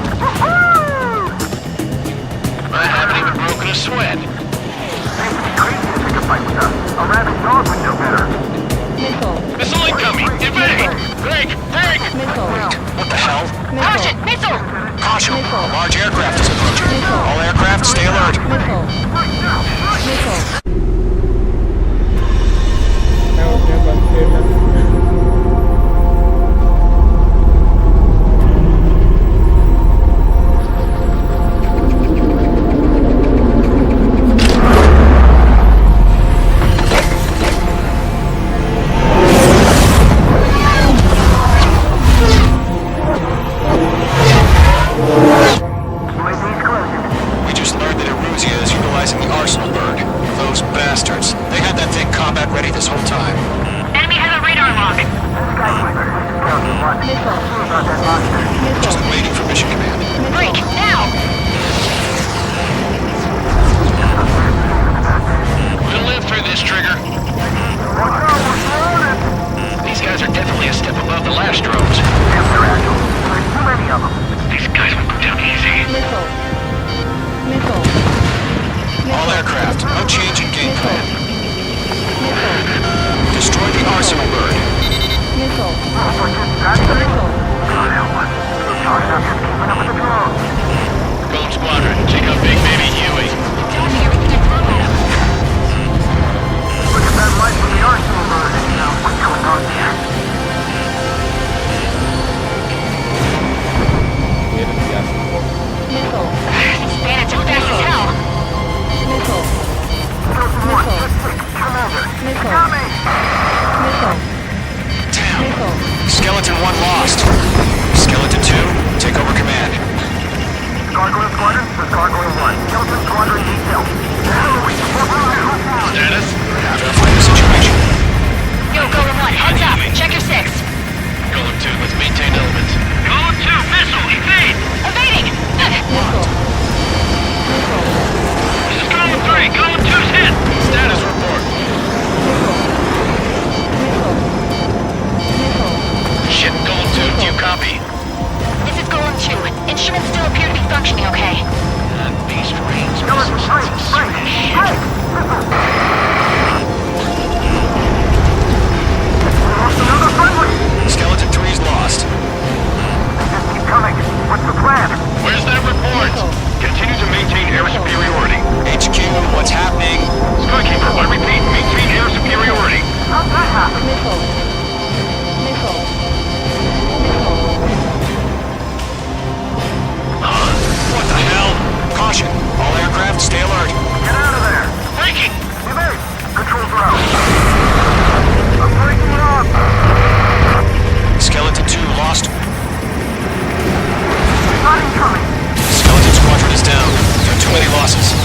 I haven't even broken a sweat. A rabid dog would know better. Missile incoming! Evade! Break! Break! What the hell? Caution! Missile! Caution! A large aircraft is approaching. All aircraft, stay alert. मैं अपने बंदे में We just learned that Eruzia is utilizing the Arsenal bird. Those bastards. They had that thing combat ready this whole time. Enemy has a radar lock. Just waiting for mission command. Break! Now! We'll live through this, Trigger. These guys are definitely a step above the last drones. These guys will go down easy. All aircraft, no change in game plan. Destroy the Arsenal bird. Gold Squadron, take out Big Baby Huey. Attacking everything I throw at him. Look at that light from the Arsenal bird. Now, what's going on here? These bandits are fast as hell. Damn. Skeleton 1 lost. Skeleton 2, take over command. Gargoyle Squadron for Gargoyle 1. Skeleton Squadron detail. Status? Verify the situation. Yo, Golem 1, heads up. Check your 6. Golem 2, let's maintain elements. Golem 2, missile, evade! Evading! This is Golem 3, Golem 2's hit! Status report. Shit, Golem 2, do you copy? This is Golem 2. Instruments still appear to be functioning okay. Beast range. Skeleton 3, another friendly! Skeleton 3's lost. Just keep coming. What's the plan? Where's that report? Continue to maintain air superiority. HQ, what's happening? Skykeeper, I repeat, maintain air superiority. How'd that happen? What the hell? Caution. All aircraft, stay alert. Get out of there! Breaking! Evade! Controls are out. I'm breaking it up! Skeleton 2 lost. Not incoming! Skeleton Squadron is down. There are too many losses.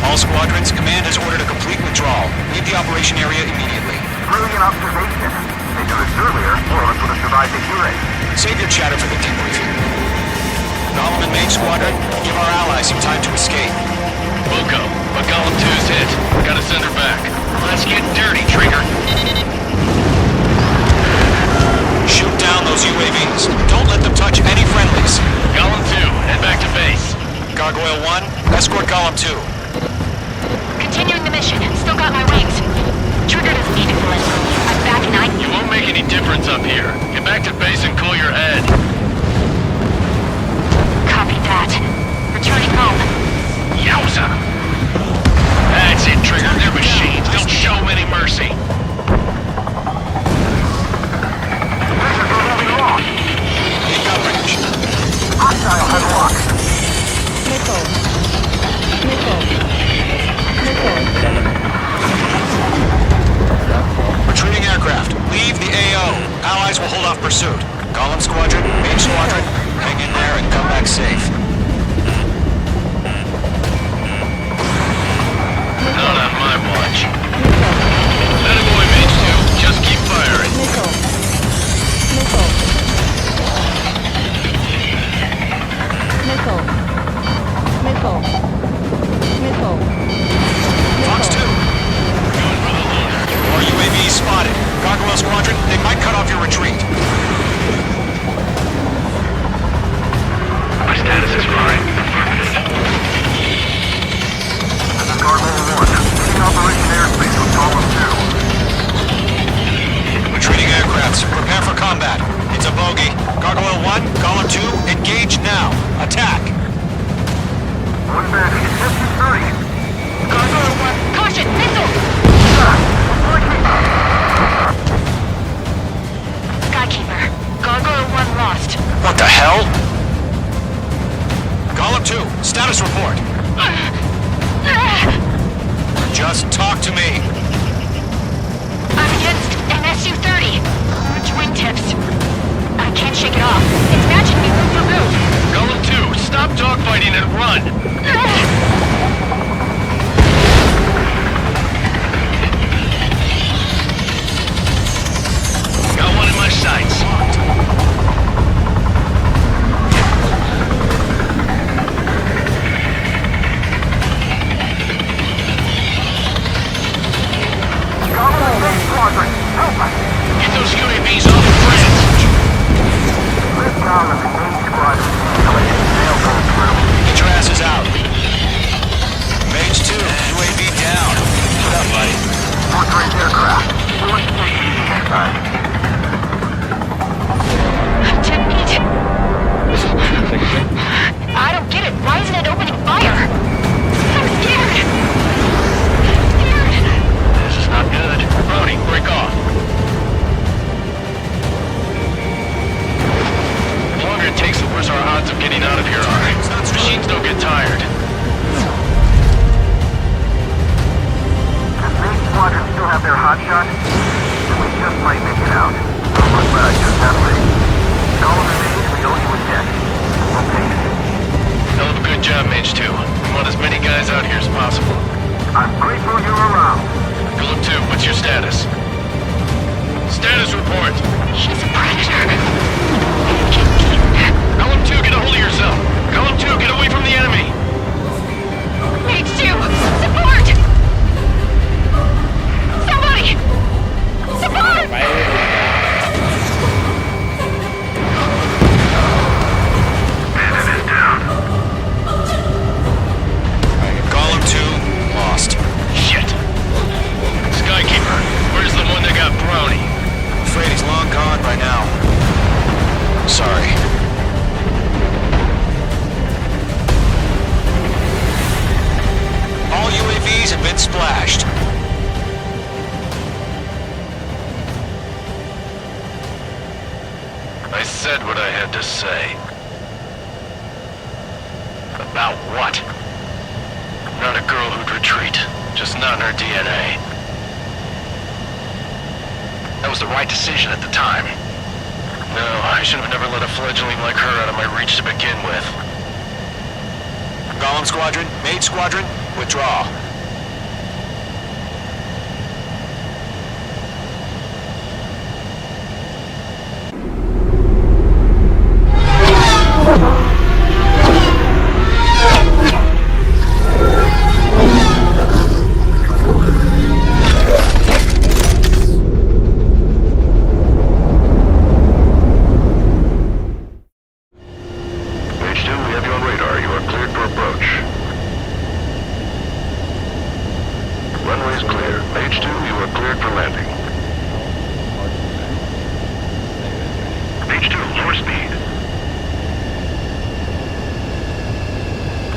All squadrons, command has ordered a complete withdrawal. Leave the operation area immediately. Brilliant observation. They knew this earlier, more of us would have survived the hearing. Save your chatter for the debriefing. Golem and Main Squadron, give our allies some time to escape. Wilco, but Golem 2's hit. Gotta send her back. Let's get dirty, Trigger. Shoot down those UAVs. Don't let them touch any friendlies. Golem 2, head back to base. Gargoyle 1, escort Golem 2. Continuing the mission. Still got my wings. Trigger doesn't need to blitz. I'm back and I... You won't make any difference up here. Get back to base and cool your head. Copy that. Returning home. Yowza! That's it, Trigger. They're machines. Don't show any mercy. In coverage. Hostile headlock. Retreating aircraft. Leave the AO. Allies will hold off pursuit. Golem Squadron, Main Squadron, hang in there and come back safe. Not on my watch. Attaboy, Mage 2. Just keep firing. Fox 2. More UAVs spotted. Gargoyle Squadron, they might cut off your retreat. 2, status report. Just talk to me. I'm against an Su-30. Orange wingtips. I can't shake it off. It's matching me move for move. Golem 2, stop dogfighting and run. Got one in my sights. Get those UAVs off the bridge! Get your asses out. Mage 2, UAV down. What up, buddy? Fort Grace aircraft. We want to take it easy next time. Technique. I don't get it. Why isn't it opening fire? I'm scared. This is not good. Brody, break off. The longer it takes, the worse our odds of getting out of here are. Machines don't get tired. Does Main Squadron still have their hotshot? We just might make it out. Almost glad you're not late. All of the names, we owe you a debt. We'll pay it. Hell of a good job, Mage 2. We want as many guys out here as possible. I'm grateful you're around. Golem 2, what's your status? Status report. He's a predator. Golem 2, get a hold of yourself. Golem 2, get away from the enemy. Mage 2, support! Somebody! Support! Bandit is down. Golem 2, lost. Shit. Skykeeper, where's the one that got Brownie? I'm afraid he's long gone by now. Sorry. All UAVs have been splashed. I said what I had to say. About what? Not a girl who'd retreat. Just not in her DNA. That was the right decision at the time. No, I should have never let a fledgling like her out of my reach to begin with. Golem Squadron, Mage Squadron, withdraw. Mage 2, we have you on radar. You are cleared for approach. Runway is clear. Mage 2, you are cleared for landing. Mage 2, lower speed.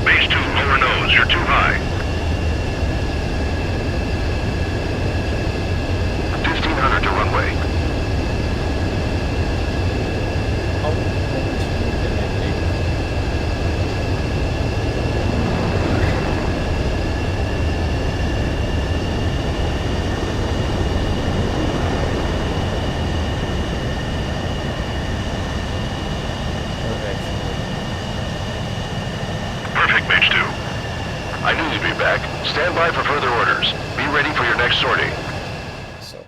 Mage 2, lower nose. You're too high. 1500 to runway. Perfect, Mage 2. I knew you'd be back. Stand by for further orders. Be ready for your next sortie. So.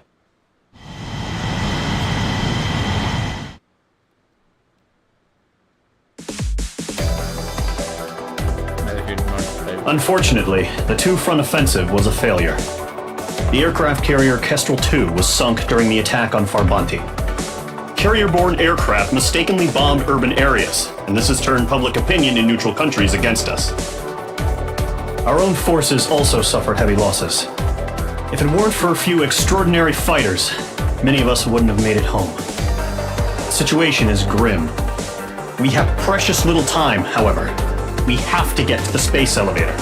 Unfortunately, the two front offensive was a failure. The aircraft carrier Kestrel II was sunk during the attack on Farbanti. Carrier-borne aircraft mistakenly bombed urban areas, and this has turned public opinion in neutral countries against us. Our own forces also suffered heavy losses. If it weren't for a few extraordinary fighters, many of us wouldn't have made it home. The situation is grim. We have precious little time, however. We have to get to the space elevator.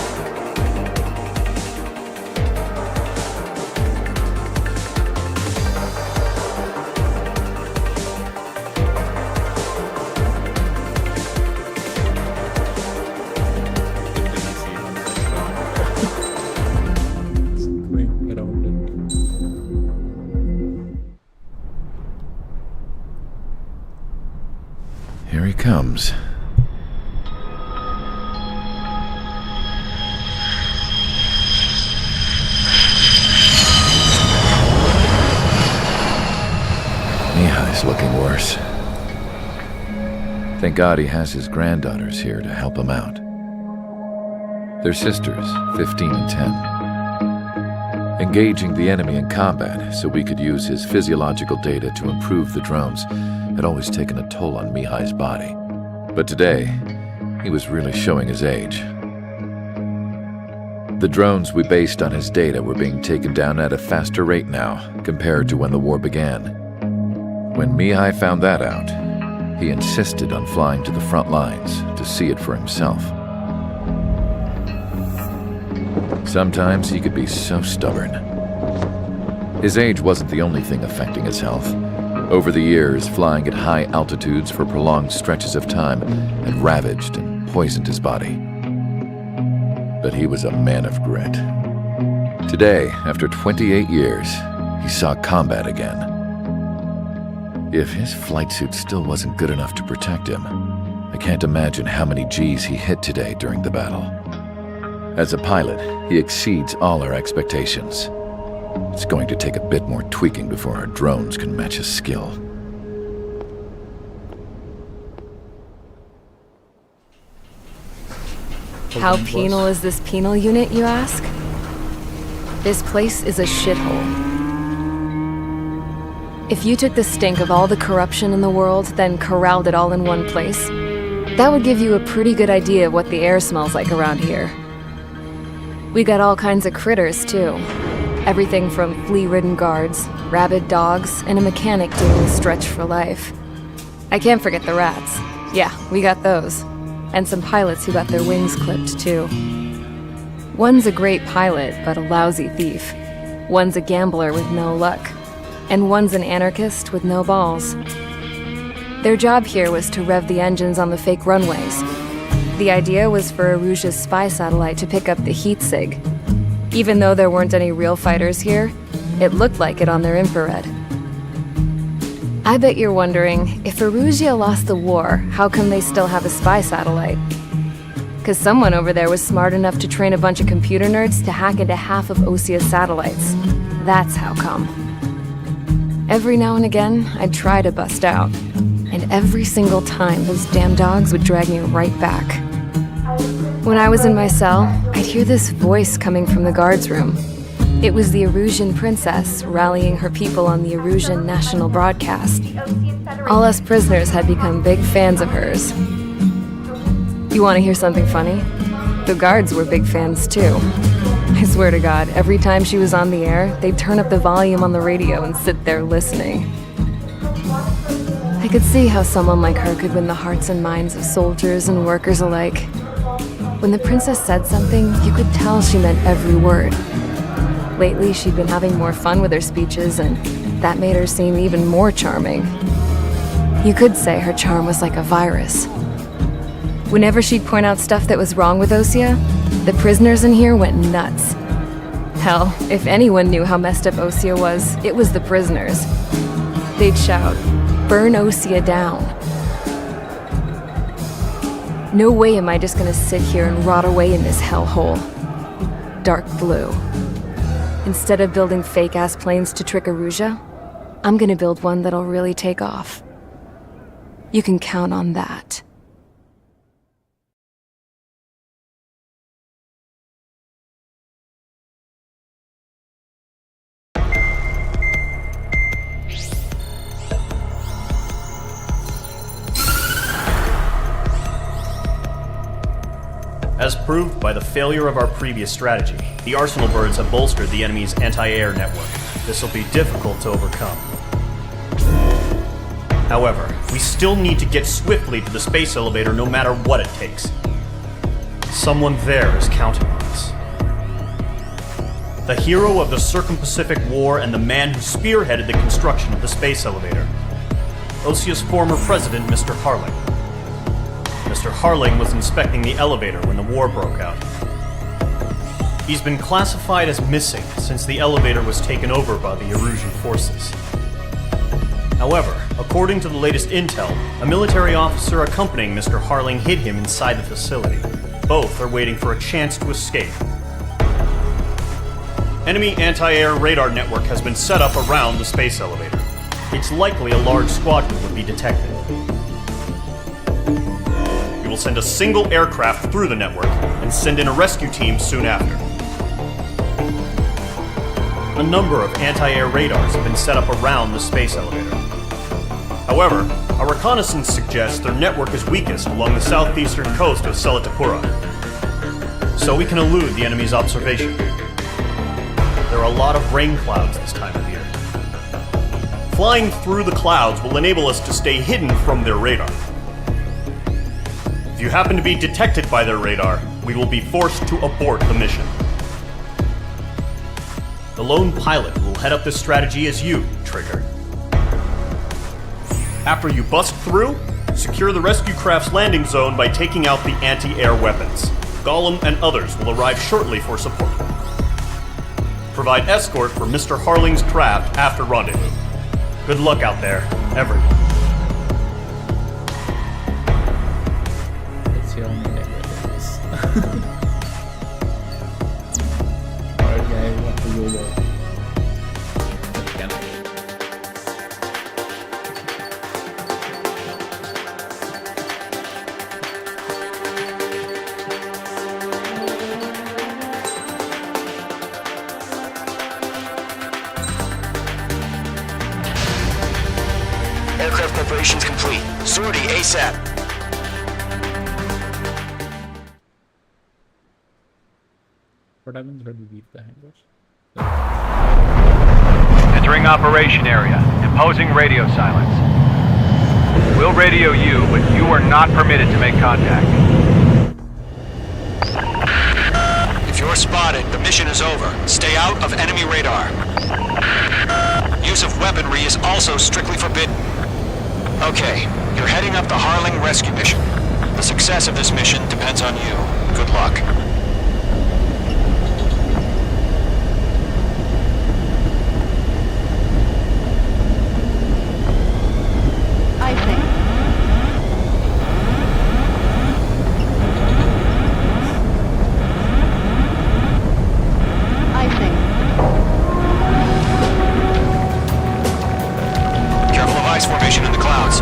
Thank God he has his granddaughters here to help him out. They're sisters, 15 and 10. Engaging the enemy in combat so we could use his physiological data to improve the drones had always taken a toll on Mihai's body. But today, he was really showing his age. The drones we based on his data were being taken down at a faster rate now compared to when the war began. When Mihai found that out, he insisted on flying to the front lines to see it for himself. Sometimes he could be so stubborn. His age wasn't the only thing affecting his health. Over the years, flying at high altitudes for prolonged stretches of time had ravaged and poisoned his body. But he was a man of grit. Today, after 28 years, he saw combat again. If his flight suit still wasn't good enough to protect him, I can't imagine how many G's he hit today during the battle. As a pilot, he exceeds all our expectations. It's going to take a bit more tweaking before our drones can match his skill. How penal is this penal unit, you ask? This place is a shithole. If you took the stink of all the corruption in the world, then corralled it all in one place, that would give you a pretty good idea of what the air smells like around here. We got all kinds of critters, too. Everything from flea-ridden guards, rabid dogs, and a mechanic doing a stretch for life. I can't forget the rats. Yeah, we got those. And some pilots who got their wings clipped, too. One's a great pilot, but a lousy thief. One's a gambler with no luck. And one's an anarchist with no balls. Their job here was to rev the engines on the fake runways. The idea was for Erusia's spy satellite to pick up the heat sig. Even though there weren't any real fighters here, it looked like it on their infrared. I bet you're wondering, if Erusia lost the war, how come they still have a spy satellite? Because someone over there was smart enough to train a bunch of computer nerds to hack into half of Osia's satellites. That's how come. Every now and again, I'd try to bust out. And every single time, those damn dogs would drag me right back. When I was in my cell, I'd hear this voice coming from the guards room. It was the Erusian princess rallying her people on the Erusian national broadcast. All us prisoners had become big fans of hers. You want to hear something funny? The guards were big fans too. I swear to God, every time she was on the air, they'd turn up the volume on the radio and sit there listening. I could see how someone like her could win the hearts and minds of soldiers and workers alike. When the princess said something, you could tell she meant every word. Lately, she'd been having more fun with her speeches, and that made her seem even more charming. You could say her charm was like a virus. Whenever she'd point out stuff that was wrong with Osia, the prisoners in here went nuts. Hell, if anyone knew how messed up Osia was, it was the prisoners. They'd shout, "Burn Osia down." No way am I just gonna sit here and rot away in this hellhole. Dark blue. Instead of building fake-ass planes to trick Erusia, I'm gonna build one that'll really take off. You can count on that. As proved by the failure of our previous strategy, the Arsenal birds have bolstered the enemy's anti-air network. This will be difficult to overcome. However, we still need to get swiftly to the space elevator no matter what it takes. Someone there is counting on us. The hero of the Circum-Pacific War and the man who spearheaded the construction of the space elevator. Osia's former president, Mr. Harling. Mr. Harling was inspecting the elevator when the war broke out. He's been classified as missing since the elevator was taken over by the Erusian forces. However, according to the latest intel, a military officer accompanying Mr. Harling hid him inside the facility. Both are waiting for a chance to escape. Enemy anti-air radar network has been set up around the space elevator. It's likely a large squadron would be detected. send a single aircraft through the network and send in a rescue team soon after. A number of anti-air radars have been set up around the space elevator. However, our reconnaissance suggests their network is weakest along the southeastern coast of Selatapura, so we can elude the enemy's observation. There are a lot of rain clouds this time of year. Flying through the clouds will enable us to stay hidden from their radar. If you happen to be detected by their radar, we will be forced to abort the mission. The lone pilot who will head up this strategy is you, Trigger. After you bust through, secure the rescue craft's landing zone by taking out the anti-air weapons. Gollum and others will arrive shortly for support. Provide escort for Mr. Harling's craft after rendezvous. Good luck out there, everyone. Let's see how many weapons. Alright guys, what do you do? Aircraft preparations complete. Sortie ASAP. What happens when we leave the hangars? Entering operation area. Imposing radio silence. We'll radio you, but you are not permitted to make contact. If you're spotted, the mission is over. Stay out of enemy radar. Use of weaponry is also strictly forbidden. Okay, you're heading up the Harling rescue mission. The success of this mission depends on you. Good luck. I think. Careful of ice formation in the clouds.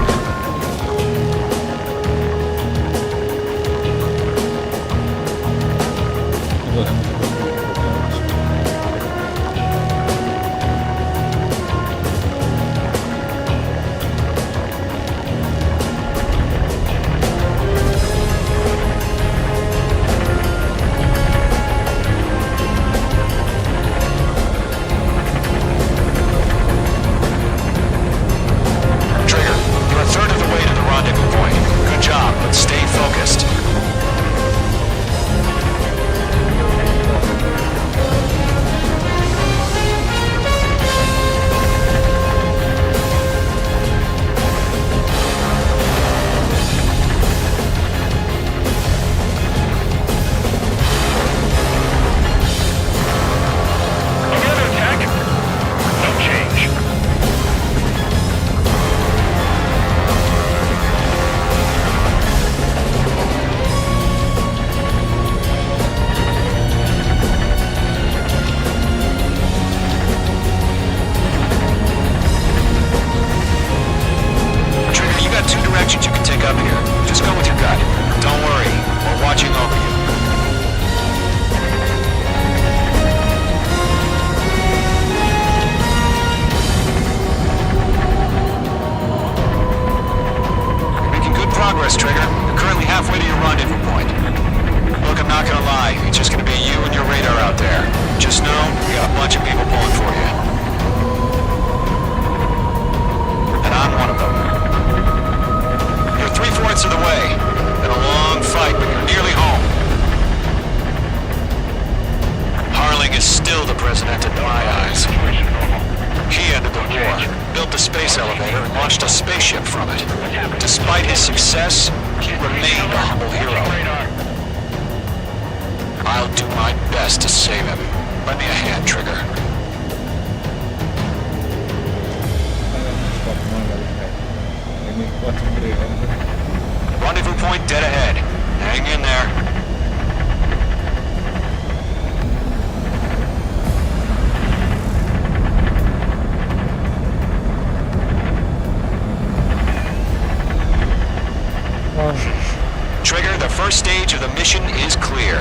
Rendezvous point dead ahead. Hang in there. Trigger, stage of the mission is clear.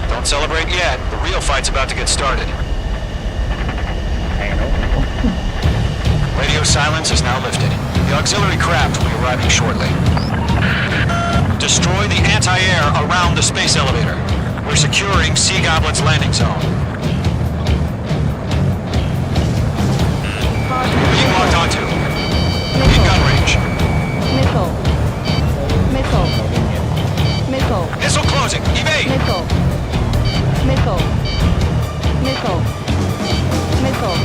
Don't celebrate yet. The real fight's about to get started. Radio silence is now lifted. The auxiliary craft will be arriving shortly. Destroy the anti-air around the space elevator. We're securing Sea Goblin's landing zone. Being locked onto. In gun range. Missile. Missile. Missile. Missile closing. Evade. Missile. Missile. Missile. Missile.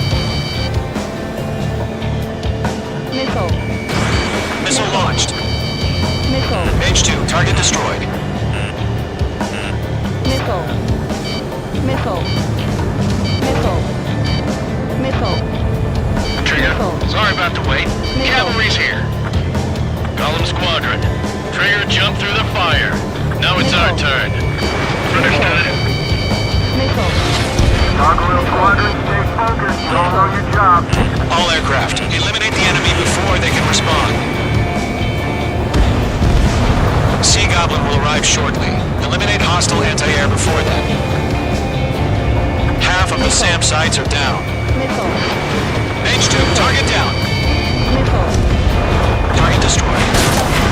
Missile. Missile launched. Missile. Mage 2, target destroyed. Missile. Missile. Missile. Missile. Trigger, sorry about the wait. Cavalry's here. Golem Squadron. Trigger jumped through the fire. Now it's our turn. Understood. Missile. Gargoyle Squadron, stay focused. You all know your job. All aircraft, eliminate the enemy before they can respond. Sea Goblin will arrive shortly. Eliminate hostile anti-air before then. Half of the SAM sites are down. Missile. Mage 2, target down. Missile. Target destroyed.